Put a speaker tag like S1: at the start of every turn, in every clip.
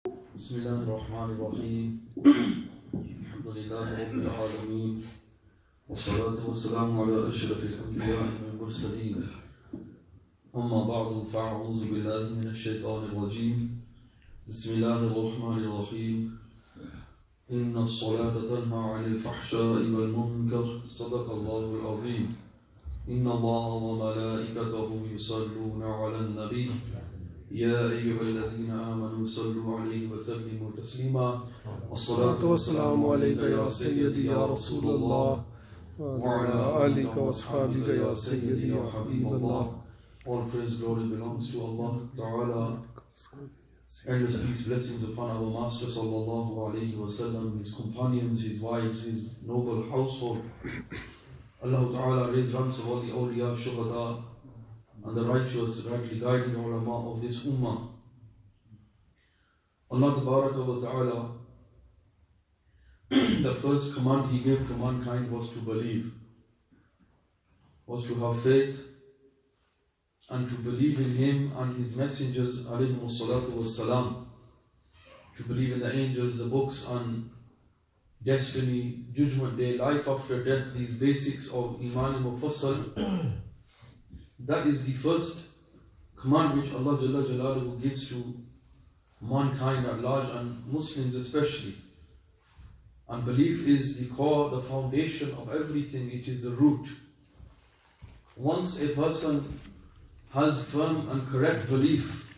S1: بسم الله الرحمن الرحيم الحمد لله رب العالمين والصلاة والسلام على أشرف الأنبياء والمرسلين أما بعد فأعوذ بالله من الشيطان الرجيم بسم الله الرحمن الرحيم إن الصلاة تنهى عن الفحشاء والمنكر صدق الله العظيم إن الله وملائكته يصلون على النبي يا أيها الذين آمنوا صلوا عليه وسلموا تسليما الصلاة والسلام عليك يا سيدي يا رسول الله وعلى آلك وأصحابك يا سيدي يا حبيب الله. All praise glory belongs to Allah Ta'ala. Endless peace, blessings upon our Master Sallallahu Alaihi Wasallam, his companions, his wives, his noble household. Allah Ta'ala raise ranks of all the awliya, shuhada, and the righteous, rightly guiding ulama of this ummah. Allah Ta'ala, the first command He gave to mankind was to believe, was to have faith, and to believe in Him and His messengers, alayhimu salatu wassalam, to believe in the angels, the books, and destiny, judgment day, life after death, these basics of Iman Mufassal. That is the first command which Allah Jalla Jalaluhu gives to mankind at large and Muslims especially. And belief is the core, the foundation of everything. It is the root. Once a person has firm and correct belief,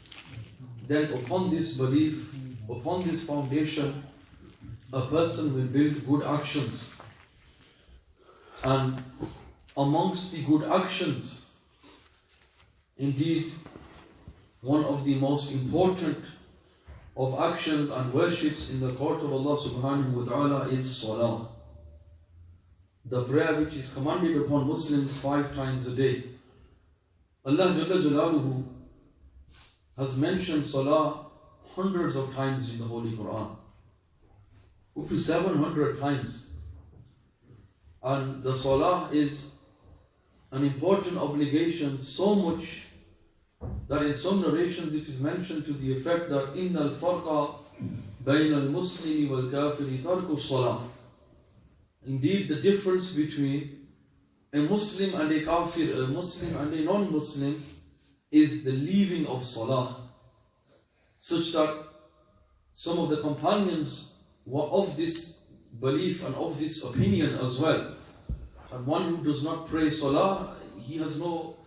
S1: then upon this belief, upon this foundation, a person will build good actions. And amongst the good actions, indeed, one of the most important of actions and worships in the court of Allah subhanahu wa ta'ala is Salah. The prayer which is commanded upon Muslims 5 times a day. Allah Jalla Jalaluhu has mentioned Salah hundreds of times in the Holy Quran. Up to 700 times. And the Salah is an important obligation, so much that in some narrations it is mentioned to the effect that إِنَّ الْفَرْقَ بَيْنَ الْمُسْلِمِ وَالْكَافِرِ تَرْكُ الصَّلَاةِ. Indeed, the difference between a Muslim and a kafir, a Muslim and a non-Muslim, is the leaving of Salah. Such that some of the companions were of this belief and of this opinion as well. And one who does not pray Salah, he has no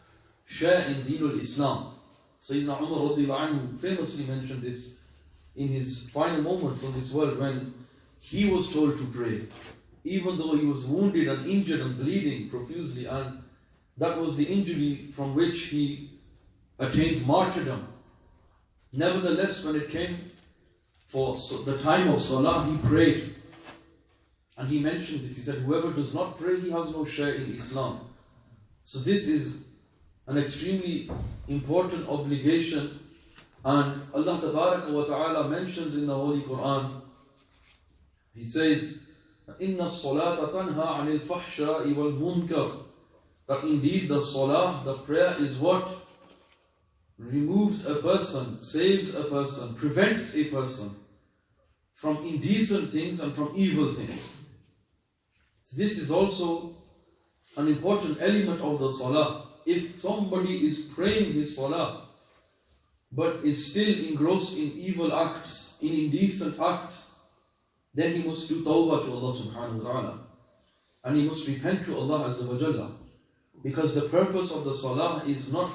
S1: share in Deenul Islam. Sayyidina Umar radiallahu anhu famously mentioned this in his final moments of this world when he was told to pray, even though he was wounded and injured and bleeding profusely, and that was the injury from which he attained martyrdom. Nevertheless, when it came for the time of Salah, he prayed. And he mentioned this. He said, whoever does not pray, he has no share in Islam. So this is an extremely important obligation. And Allah Ta'ala mentions in the Holy Quran, He says, إِنَّ الصَّلَاةَ تَنْهَى عَنِ الْفَحْشَاءِ وَالْمُنْكَرِ. That indeed the Salah, the prayer, is what removes a person, saves a person, prevents a person from indecent things and from evil things. This is also an important element of the Salah. If somebody is praying his Salah, but is still engrossed in evil acts, in indecent acts, then he must do tawbah to Allah subhanahu wa ta'ala. And he must repent to Allah azza wa jalla. Because the purpose of the Salah is not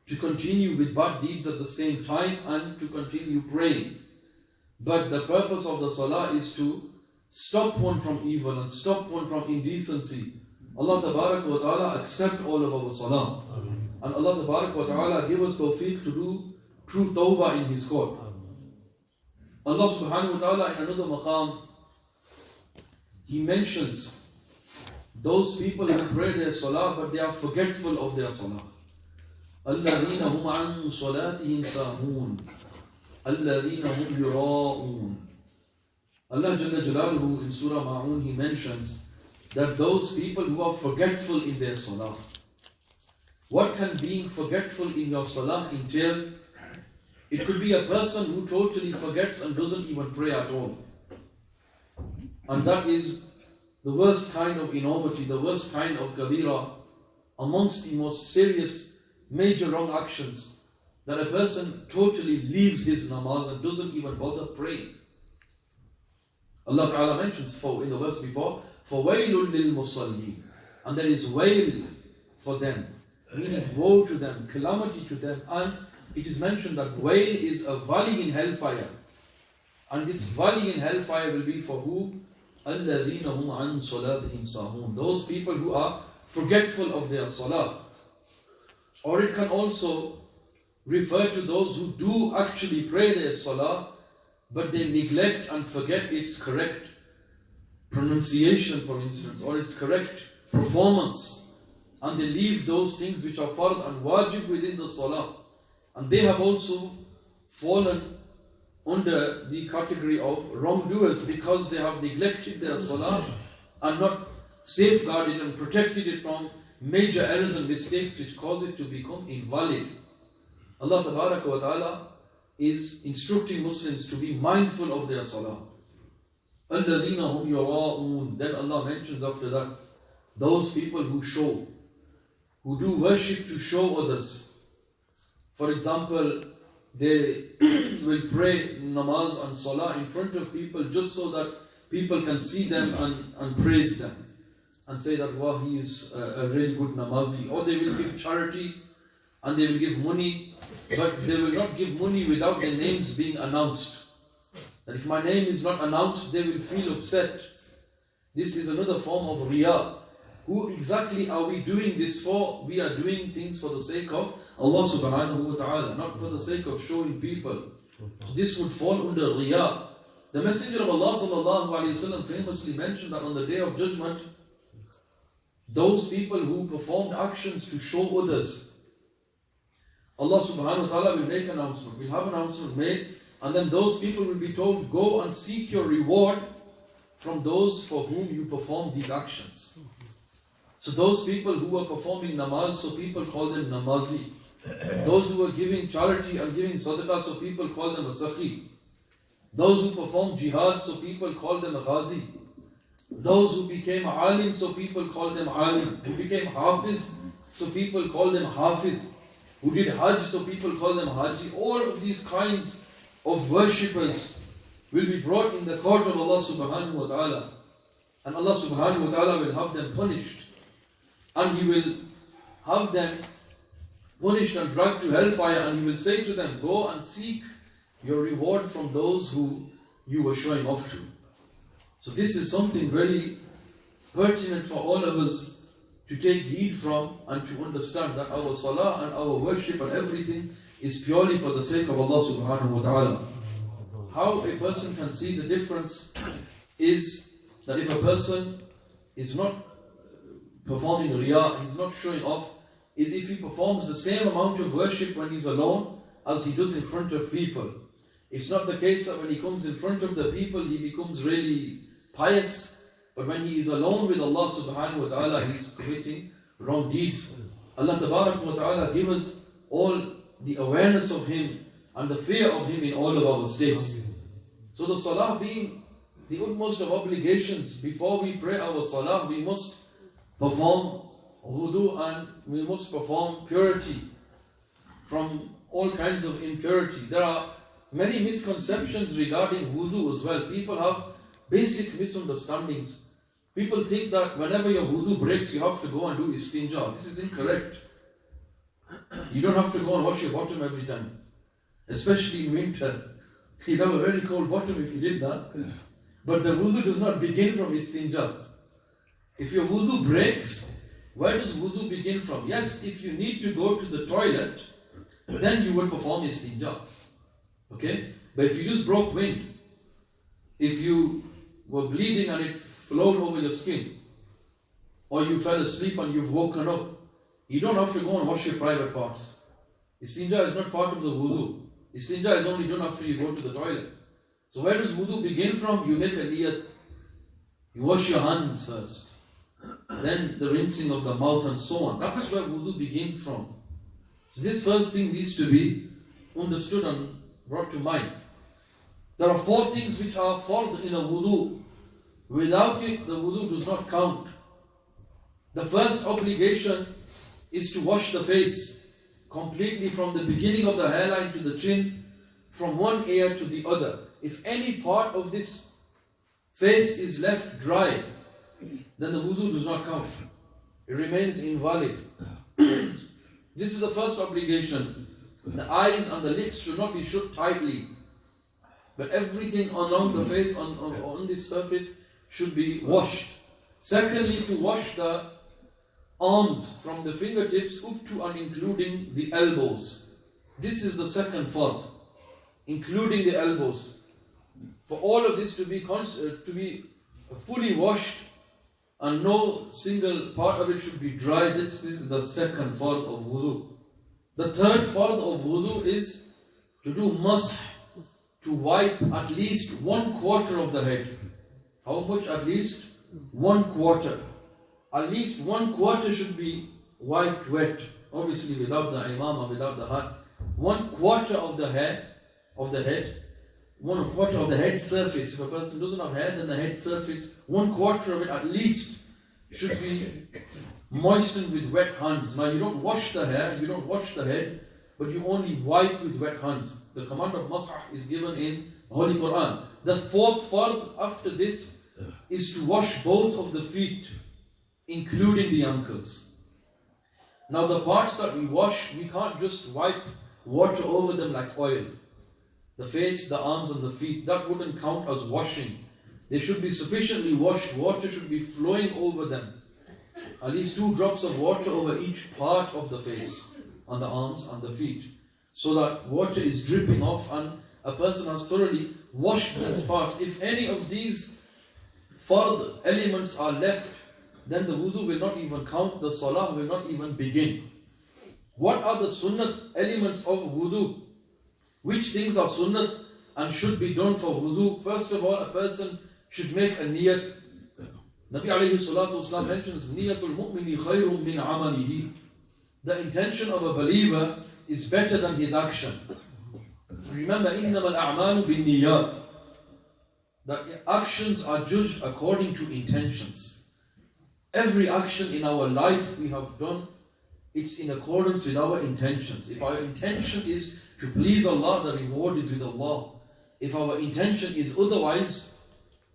S1: to continue with bad deeds at the same time and to continue praying. But the purpose of the Salah is to stop one from evil and stop one from indecency. Allah wa ta'ala accept all of our Salah. And Allah wa ta'ala give us tawfiq to do true tawbah in His court. Allah subhanahu wa ta'ala in another maqam, He mentions those people who pray their Salah but they are forgetful of their Salah. الَّذِينَ هُمْ عَنْ صَلَاتِهِمْ سَاهُونَ الَّذِينَ هُمْ يُرَاءُونَ. Allah Jalla Jalaluhu in Surah Ma'un, He mentions that those people who are forgetful in their Salah. What can being forgetful in your Salah entail? It could be a person who totally forgets and doesn't even pray at all. And that is the worst kind of enormity, the worst kind of kabira, amongst the most serious, major wrong actions, that a person totally leaves his namaz and doesn't even bother praying. Allah Ta'ala mentions in the verse before, فَوَيْلٌ لِلْمُصَلِّينَ, and there is wail for them, meaning woe to them, calamity to them. And it is mentioned that wail is a valley in hellfire. And this valley in hellfire will be for who? الَّذِينَ هُمْ عَنْ صَلَاتِهِمْ سَاهُونَ, those people who are forgetful of their salah. Or it can also refer to those who do actually pray their salah, but they neglect and forget its correct pronunciation, for instance, or its correct performance, and they leave those things which are fard and wajib within the salah. And they have also fallen under the category of wrongdoers, because they have neglected their salah and not safeguarded and protected it from major errors and mistakes which cause it to become invalid. Allah Tabaraka wa Ta'ala is instructing Muslims to be mindful of their salah. الَّذِينَ هُمْ يُرَاءُونَ. Then Allah mentions after that, those people who show, who do worship to show others. For example, they will pray namaz and salah in front of people just so that people can see them and praise them and say that, wow, he is a really good namazi. Or they will give charity and they will give money, but they will not give money without their names being announced. And if my name is not announced, they will feel upset. This is another form of riya. Who exactly are we doing this for? We are doing things for the sake of Allah subhanahu wa ta'ala, not for the sake of showing people. So this would fall under riya. The Messenger of Allah sallallahu alayhi wa sallam famously mentioned that on the Day of Judgment, those people who performed actions to show others, Allah subhanahu wa ta'ala will make an announcement. We'll have an announcement made, and then those people will be told, go and seek your reward from those for whom you perform these actions. So those people who were performing namaz, so people call them namazi. Those who were giving charity and giving sadaqah, so people call them a sakhi. Those who performed jihad, so people call them a ghazi. Those who became alim, so people call them alim. Who became hafiz, so people call them hafiz. Who did hajj, so people call them haji. All of these kinds of worshippers will be brought in the court of Allah subhanahu wa ta'ala. And Allah subhanahu wa ta'ala will have them punished. And He will have them punished and dragged to hellfire, and He will say to them, go and seek your reward from those who you were showing off to. So this is something very pertinent for all of us to take heed from and to understand that our salah and our worship and everything is purely for the sake of Allah subhanahu wa ta'ala. How a person can see the difference is that if a person is not performing riya, he's not showing off, is if he performs the same amount of worship when he's alone as he does in front of people. It's not the case that when he comes in front of the people he becomes really pious, but when he is alone with Allah subhanahu wa ta'ala, he's committing wrong deeds. Allah tabarak wa ta'ala give us all the awareness of Him and the fear of Him in all of our states. So the salah being the utmost of obligations, before we pray our salah, we must perform wudu and we must perform purity from all kinds of impurity. There are many misconceptions regarding wudu as well. People have basic misunderstandings. People think that whenever your wudu breaks, you have to go and do istinja. This is incorrect. You don't have to go and wash your bottom every time, especially in winter. You'd have a very cold bottom if you did that. But the wudu does not begin from istinja. If your wudu breaks, where does wudu begin from? Yes, if you need to go to the toilet, then you will perform istinja. Okay? But if you just broke wind, if you were bleeding and it flowed over your skin, or you fell asleep and you've woken up, you don't have to go and wash your private parts. Istinja is not part of the wudu. Istinja is only done after you go to the toilet. So where does wudu begin from? You make a niyat. You wash your hands first. Then the rinsing of the mouth and so on. That is where wudu begins from. So this first thing needs to be understood, and brought to mind. There are 4 things which are fard in a wudu. Without it, the wudu does not count. The first obligation is to wash the face completely from the beginning of the hairline to the chin, from one ear to the other. If any part of this face is left dry, then the wudu does not count. It remains invalid. This is the first obligation. The eyes and the lips should not be shut tightly, but everything along the face, on this surface, should be washed. Secondly, to wash the arms from the fingertips up to and including the elbows. This is the second fard, including the elbows. For all of this to be fully washed and no single part of it should be dry, this is the second fard of wudu. The third fard of wudu is to do masah, to wipe at least 1/4 of the head. How much? At least 1/4. At least 1/4 should be wiped wet. Obviously without the imamah, without the hat. 1/4 of the head, 1/4 of the head surface. If a person doesn't have hair, then the head surface, 1/4 of it at least should be moistened with wet hands. Now you don't wash the hair, you don't wash the head, but you only wipe with wet hands. The command of masah is given in Holy Quran. The fourth fard after this is to wash both of the feet, including the ankles. Now the parts that we wash, we can't just wipe water over them like oil. The face, the arms and the feet, that wouldn't count as washing. They should be sufficiently washed. Water should be flowing over them. At least 2 drops of water over each part of the face, on the arms and the feet, so that water is dripping off and a person has thoroughly washed these parts. If any of these fard elements are left, then the wudu will not even count, the salah will not even begin. What are the sunnat elements of wudu? Which things are sunnat and should be done for wudu? First of all, a person should make a niyat. Nabi alayhi salatu wasalam mentions, niyatul mu'mini khayrun min amalihi. The intention of a believer is better than his action. Remember, إِنَّمَا الْأَعْمَالُ بِالنِّيَّاتِ. That actions are judged according to intentions. Every action in our life we have done, it's in accordance with our intentions. If our intention is to please Allah, the reward is with Allah. If our intention is otherwise,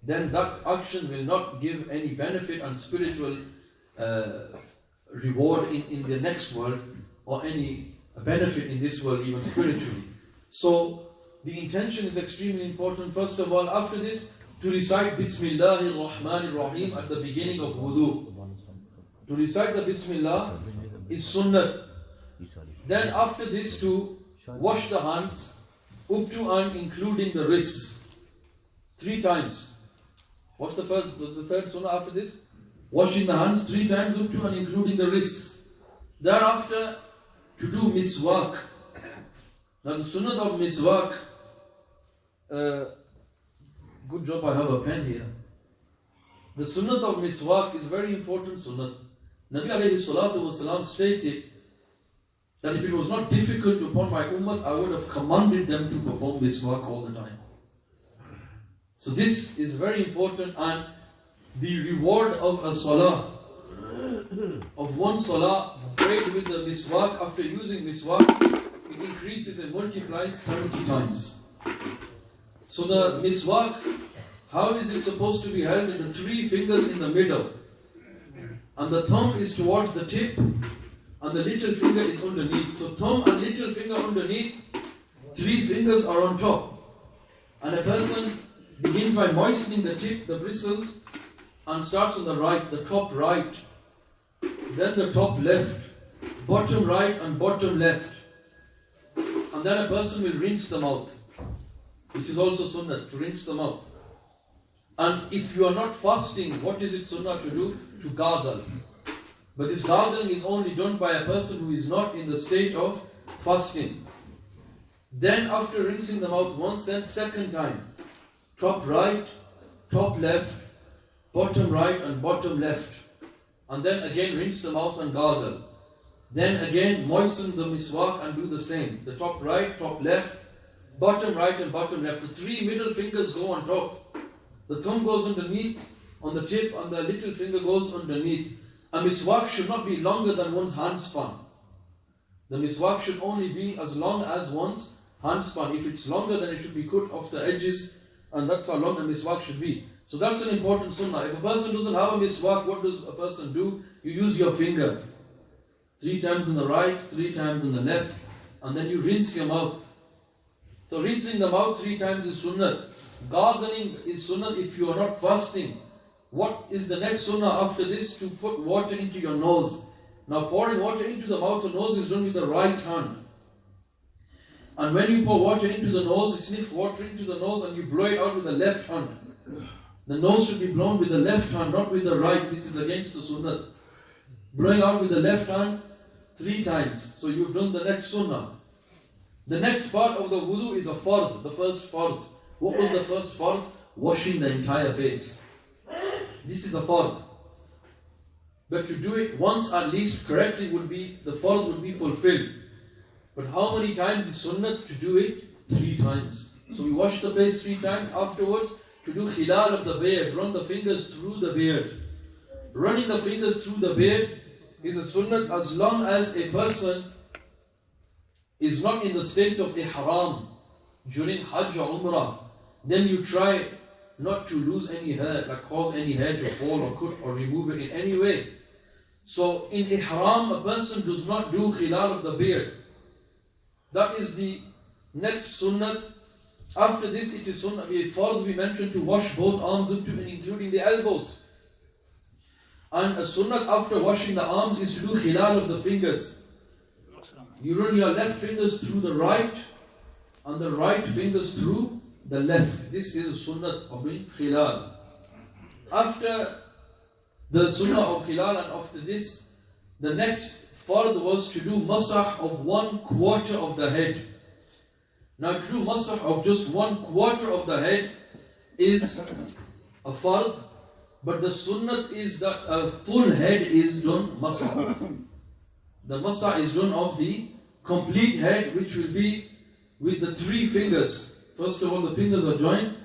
S1: then that action will not give any benefit and spiritual reward in the next world, or any benefit in this world, even spiritually. So the intention is extremely important. First of all, after this, to recite Bismillahir Rahmanir Rahim at the beginning of wudu. To recite the Bismillah is sunnah. Then after this, to wash the hands up to and including the wrists 3 times. What's the third sunnah after this? Washing the hands 3 times up to and including the wrists. Thereafter, to do miswak. Now the sunnah of miswak, good job I have a pen here. The sunnah of miswak is very important sunnah. Nabi alayhi salatu wasalam stated that if it was not difficult upon my ummah, I would have commanded them to perform miswak all the time. So this is very important, and the reward of a salah, of one salah prayed with the miswak, after using miswak, it increases and multiplies 70 times. So the miswak, how is it supposed to be held? With the 3 fingers in the middle, and the thumb is towards the tip, and the little finger is underneath. So thumb and little finger underneath, 3 fingers are on top. And a person begins by moistening the tip, the bristles, and starts on the right, the top right, then the top left, bottom right and bottom left. And then a person will rinse the mouth, which is also sunnah, to rinse the mouth. And if you are not fasting, what is it sunnah to do? To gargle. But this gargling is only done by a person who is not in the state of fasting. Then after rinsing the mouth once, then second time, top right, top left, bottom right and bottom left. And then again rinse the mouth and gargle. Then again moisten the miswak and do the same. The top right, top left, bottom right and bottom left. The three middle fingers go on top. The thumb goes underneath, on the tip, and the little finger goes underneath. A miswak should not be longer than one's handspan. The miswak should only be as long as one's handspan. If it's longer, then it should be cut off the edges, and that's how long a miswak should be. So that's an important sunnah. If a person doesn't have a miswak, what does a person do? You use your finger. 3 times in the right, 3 times in the left, and then you rinse your mouth. So rinsing the mouth 3 times is sunnah. Gargling is sunnah if you are not fasting. What is the next sunnah after this? To put water into your nose. Now pouring water into the mouth or nose is done with the right hand. And when you pour water into the nose, you sniff water into the nose and you blow it out with the left hand. The nose should be blown with the left hand, not with the right. This is against the sunnah. Blowing out with the left hand 3 times. So you've done the next sunnah. The next part of the wudu is a fard, the first fard. What was the first fard? Washing the entire face. This is a fard. But to do it once at least correctly would be, the fard would be fulfilled. But how many times is sunnah to do it? 3 times. So we wash the face 3 times. Afterwards, to do khilal of the beard, run the fingers through the beard. Running the fingers through the beard is a sunnah as long as a person is not in the state of ihram during Hajj or Umrah. Then you try not to lose any hair, like cause any hair to fall or cut or remove it in any way. So in ihram, a person does not do khilal of the beard. That is the next sunnah. After this, it is sunnah. Fard we mentioned to wash both arms up to and including the elbows. And a sunnah after washing the arms is to do khilal of the fingers. You run your left fingers through the right and the right fingers through the left. This is a sunnah of doing khilal. After the sunnah of khilal and after this, the next fard was to do masah of 1/4 of the head. Now to do masah of just 1/4 of the head is a fard, but the sunnah is that a full head is done masah. The masah is done of the complete head, which will be with the 3 fingers. First of all, the fingers are joined.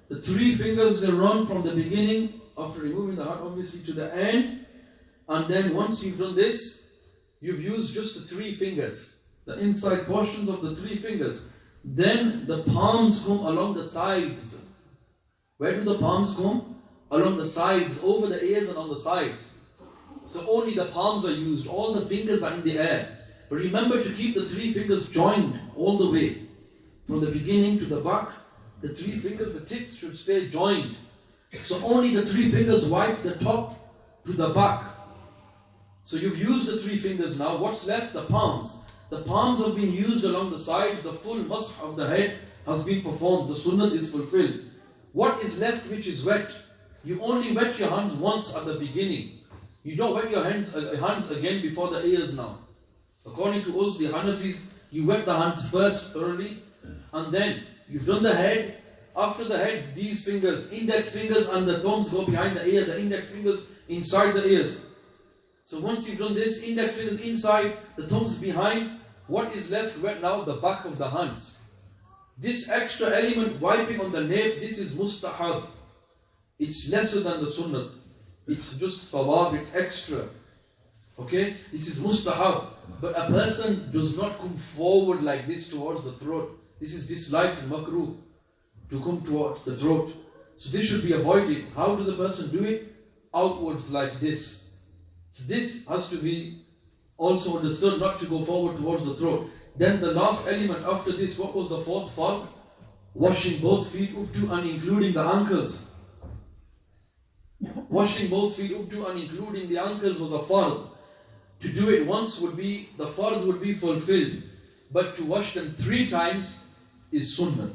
S1: The 3 fingers, they run from the beginning, after removing the heart obviously, to the end. And then once you've done this, you've used just the 3 fingers, the inside portions of the 3 fingers. Then the palms come along the sides. Where do the palms come? Along the sides, over the ears and on the sides. So only the palms are used, all the fingers are in the air. But remember to keep the 3 fingers joined all the way. From the beginning to the back, the 3 fingers, the tips should stay joined. So only the 3 fingers wipe the top to the back. So you've used the 3 fingers now. What's left? The palms. The palms have been used along the sides. The full masah of the head has been performed. The sunnah is fulfilled. What is left which is wet? You only wet your hands once at the beginning. You don't wet your hands again before the ears now. According to us, the Hanafis, you wet the hands first thoroughly, and then you've done the head. After the head, these fingers, index fingers and the thumbs go behind the ear, the index fingers inside the ears. So once you've done this, index fingers inside, the thumbs behind, what is left wet now? The back of the hands. This extra element, wiping on the nape, this is mustahab. It's lesser than the sunnah. It's just thawab, it's extra. Okay? This is mustahab. But a person does not come forward like this towards the throat. This is disliked and makruh, to come towards the throat. So this should be avoided. How does a person do it? Outwards like this. This has to be also understood, not to go forward towards the throat. Then the last element after this, what was the 4th fard? Washing both feet up to and including the ankles. Washing both feet up to and including the ankles was a fard. To do it once would be, the fard would be fulfilled. But to wash them 3 times is sunnah.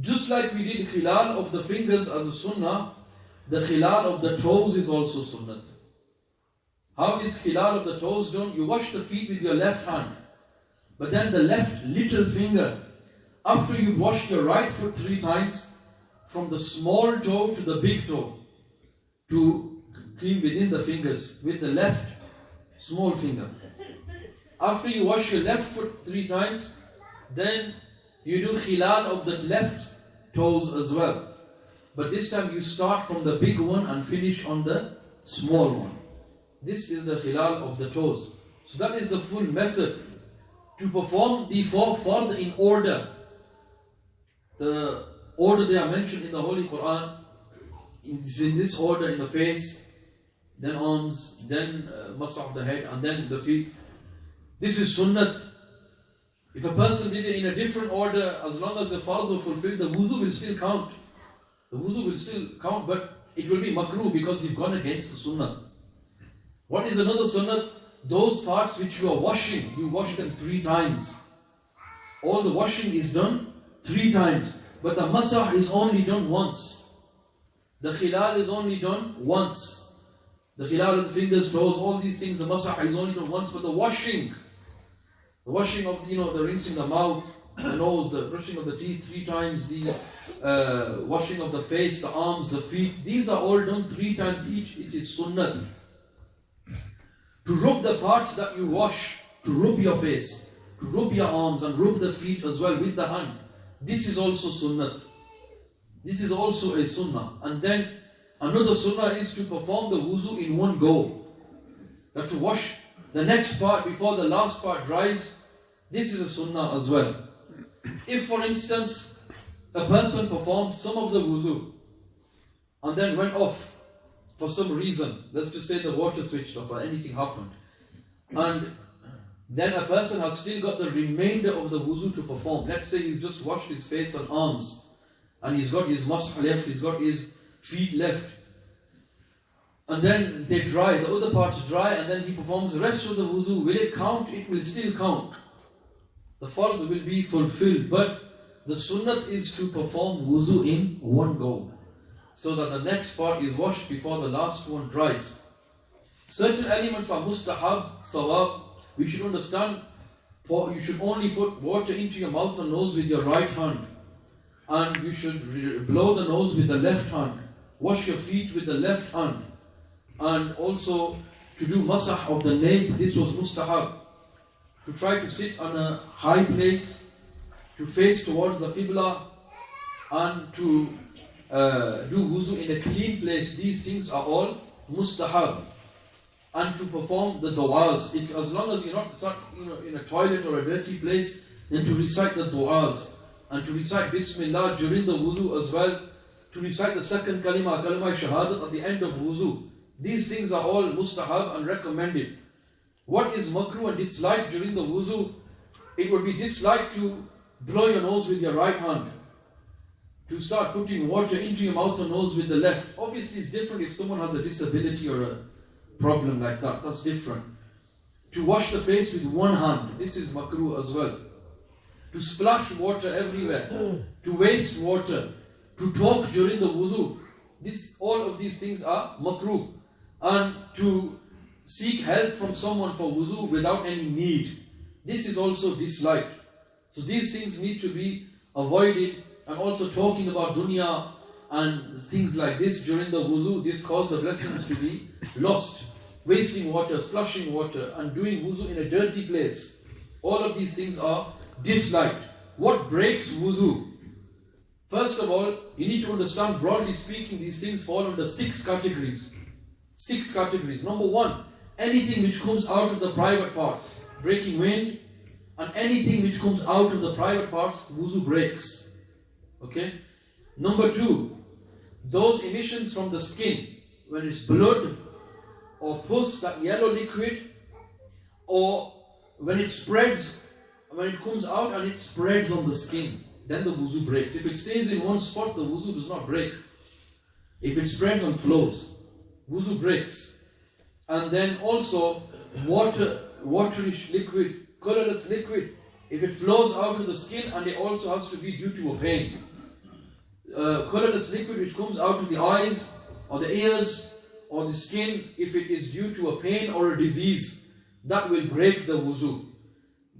S1: Just like we did khilal of the fingers as a sunnah, the khilal of the toes is also sunnah. How is khilal of the toes done? You wash the feet with your left hand. But then the left little finger, after you've washed your right foot 3 times, from the small toe to the big toe, to clean within the fingers with the left small finger. After you wash your left foot 3 times, then You do khilal of the left toes as well. But this time you start from the big one and finish on the small one. This is the khilal of the toes. So that is the full method to perform the four fard in order. The order they are mentioned in the Holy Quran is in this order: in the face, then arms, then masah of the head, and then the feet. This is sunnat. If a person did it in a different order, as long as the fard will fulfill, the wudu will still count. The wudu will still count, but it will be makruh because you've gone against the sunnah. What is another sunnah? Those parts which you are washing, you wash them 3 times. All the washing is done 3 times. But the masah is only done once. The khilal is only done once. The khilal of the fingers, toes, all these things, the masah is only done once. But the washing of, the rinsing the mouth, the nose, the brushing of the teeth 3 times, the washing of the face, the arms, the feet, these are all done 3 times each. It is sunnah. To rub the parts that you wash, to rub your face, to rub your arms and rub the feet as well with the hand. This is also sunnah. This is also a sunnah. And then another sunnah is to perform the wuzu in one go. That to wash the next part before the last part dries. This is a sunnah as well. If for instance, a person performed some of the wuzu and then went off for some reason, let's just say the water switched off or anything happened, and then a person has still got the remainder of the wuzu to perform. Let's say he's just washed his face and arms, and he's got his masah left, he's got his feet left, and then they dry, the other parts dry, and then he performs the rest of the wuzu. Will it count? It will still count. The fard will be fulfilled, but the sunnat is to perform wuzu in one go, so that the next part is washed before the last one dries. Certain elements are mustahab, sawab. We should understand, you should only put water into your mouth and nose with your right hand. And you should blow the nose with the left hand. Wash your feet with the left hand. And also to do masah of the nape, this was mustahab. To try to sit on a high place, to face towards the qibla, and to do wuzu in a clean place. These things are all mustahab. And to perform the du'as, as long as you're not in a toilet or a dirty place, then to recite the du'as and to recite Bismillah during the wuzu as well, to recite the second kalima shahadat at the end of wuzu. These things are all mustahab and recommended. What is makruh and disliked during the wuzu? It would be disliked to blow your nose with your right hand, to start putting water into your mouth and nose with the left. Obviously it's different if someone has a disability or a problem like that, that's different. To wash the face with one hand, this is makruh as well. To splash water everywhere, to waste water, to talk during the wuzu, all of these things are makruh. And to seek help from someone for wuzu without any need, this is also disliked. So these things need to be avoided. And also talking about dunya and things like this during the wuzu, this causes the blessings to be lost. Wasting water, splashing water, and doing wuzu in a dirty place. All of these things are disliked. What breaks wuzu? First of all, you need to understand, broadly speaking, these things fall under 6 categories. 6 categories. Number 1, anything which comes out of the private parts, breaking wind, and anything which comes out of the private parts, wuzu breaks. Okay? Number 2, those emissions from the skin, when it's blood or pus, that yellow liquid, or when it spreads, when it comes out and it spreads on the skin, then the wuzu breaks. If it stays in one spot, the wuzu does not break. If it spreads and flows, wuzu breaks. And then also waterish liquid, colorless liquid, if it flows out of the skin, and it also has to be due to a pain. Colorless liquid which comes out of the eyes or the ears or the skin, if it is due to a pain or a disease, that will break the wuzu.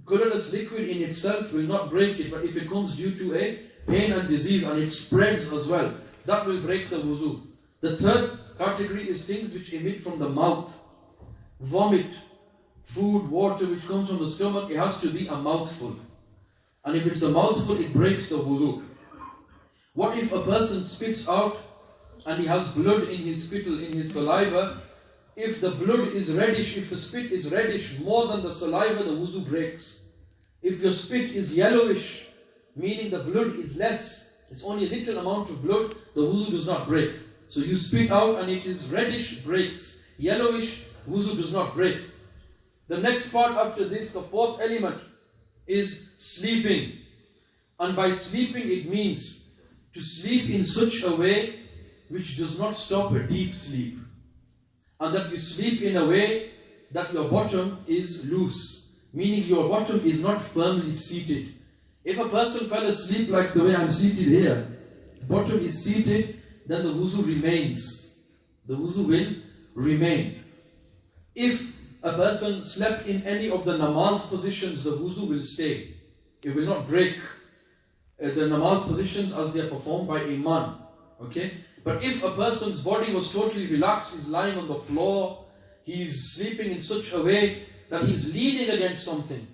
S1: Colorless liquid in itself will not break it, but if it comes due to a pain and disease and it spreads as well, that will break the wuzu. The third category is things which emit from the mouth. Vomit, food, water which comes from the stomach, it has to be a mouthful. And if it's a mouthful, it breaks the wudu. What if a person spits out and he has blood in his spittle, in his saliva? If the blood is reddish, if the spit is reddish more than the saliva, the wudu breaks. If your spit is yellowish, meaning the blood is less, it's only a little amount of blood, the wudu does not break. So you spit out and it is reddish, breaks. Yellowish, wudu does not break. The next part after this, the fourth element, is sleeping. And by sleeping it means to sleep in such a way which does not stop a deep sleep. And that you sleep in a way that your bottom is loose, meaning your bottom is not firmly seated. If a person fell asleep like the way I'm seated here, the bottom is seated, then the wuzu remains. The wuzu will remain. If a person slept in any of the namaz positions, the wuzu will stay. It will not break. The namaz positions as they are performed by Imam. Okay? But if a person's body was totally relaxed, he's lying on the floor, he's sleeping in such a way that he's leaning against something,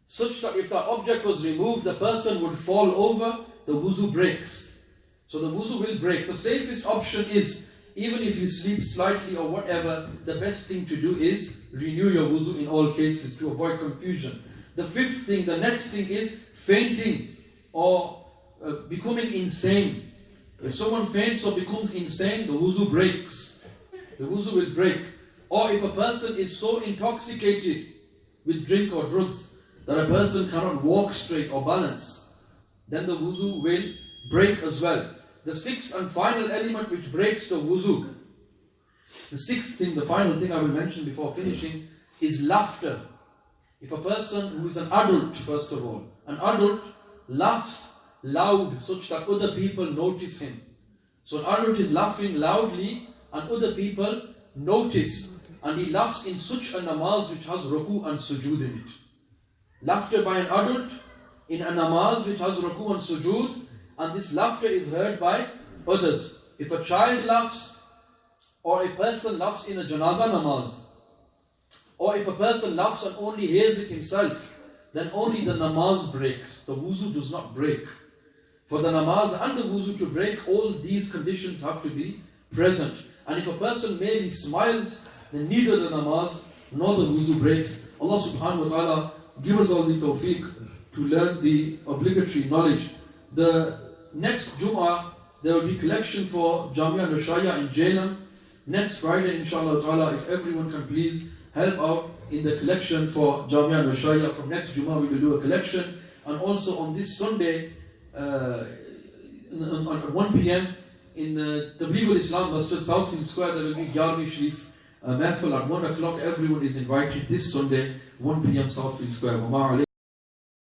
S1: such that if that object was removed, the person would fall over, the wuzu breaks. So the wuzu will break. The safest option is, even if you sleep slightly or whatever, the best thing to do is renew your wuzu in all cases to avoid confusion. The fifth thing, the next thing is fainting or becoming insane. If someone faints or becomes insane, the wuzu breaks. The wuzu will break. Or if a person is so intoxicated with drink or drugs that a person cannot walk straight or balance, then the wuzu will break as well. The sixth and final element which breaks the wuzu, the sixth thing, the final thing I will mention before finishing, is laughter. If a person who is an adult, first of all, an adult laughs loud such that other people notice him. So an adult is laughing loudly and other people notice, and he laughs in such a namaz which has ruku and sujood in it. Laughter by an adult in a namaz which has ruku and sujood, and this laughter is heard by others. If a child laughs, or a person laughs in a janaza namaz, or if a person laughs and only hears it himself, then only the namaz breaks. The wuzu does not break. For the namaz and the wuzu to break, all these conditions have to be present. And if a person merely smiles, then neither the namaz nor the wuzu breaks. Allah subhanahu wa ta'ala give us all the tawfiq to learn the obligatory knowledge. The next Jumu'ah, there will be collection for Jamia Nushaya in Jailam. Next Friday, inshallah ta'ala, if everyone can please help out in the collection for Jamia Nushaya. From next Jumu'ah we will do a collection. And also on this Sunday, at 1 p.m. in Tabligh al-Islam Masjid, Southfield Square, there will be Yarmi Sharif Mahfil at 1 o'clock. Everyone is invited this Sunday, 1 p.m. Southfield Square.